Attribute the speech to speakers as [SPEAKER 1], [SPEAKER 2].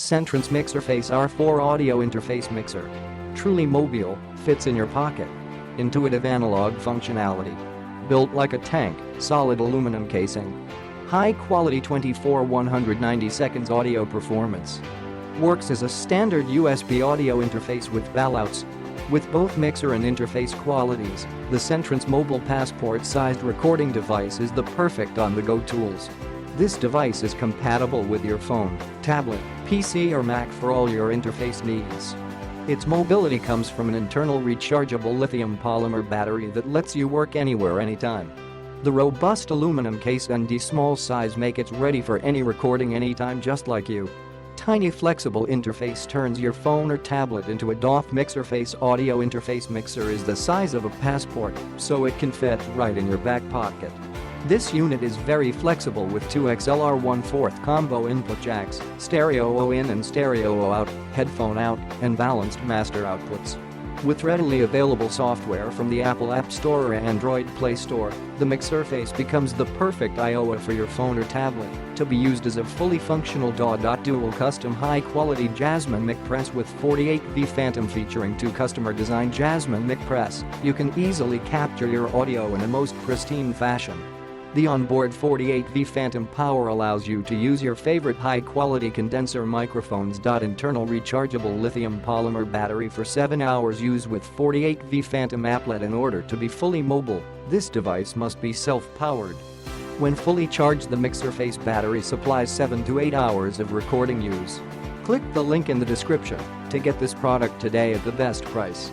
[SPEAKER 1] Centrance MixerFace R4 Audio Interface Mixer. Truly mobile, fits in your pocket. Intuitive analog functionality. Built like a tank, solid aluminum casing. High-quality 24-190 seconds audio performance. Works as a standard USB audio interface with ballouts. With both mixer and interface qualities, the Centrance Mobile Passport-sized recording device is the perfect on-the-go tools. This device is compatible with your phone, tablet, PC or Mac for all your interface needs. Its mobility comes from an internal rechargeable lithium polymer battery that lets you work anywhere anytime. The robust aluminum case and the small size make it ready for any recording anytime just like you. Tiny flexible interface turns your phone or tablet into a DOF MixerFace audio interface mixer is the size of a passport, so it can fit right in your back pocket. This unit is very flexible with two XLR 1/4 combo input jacks, stereo O in and stereo O out, headphone out, and balanced master outputs. With readily available software from the Apple App Store or Android Play Store, the MixerFace becomes the perfect IOA for your phone or tablet to be used as a fully functional DAW. Dual custom high-quality Jasmine mic press with 48V Phantom featuring two customer-designed Jasmine mic press, you can easily capture your audio in a most pristine fashion. The onboard 48V Phantom power allows you to use your favorite high-quality condenser microphones. Internal rechargeable lithium polymer battery for 7 hours use with 48V Phantom applet. In order to be fully mobile, this device must be self-powered. When fully charged, the MixerFace battery supplies 7 to 8 hours of recording use. Click the link in the description to get this product today at the best price.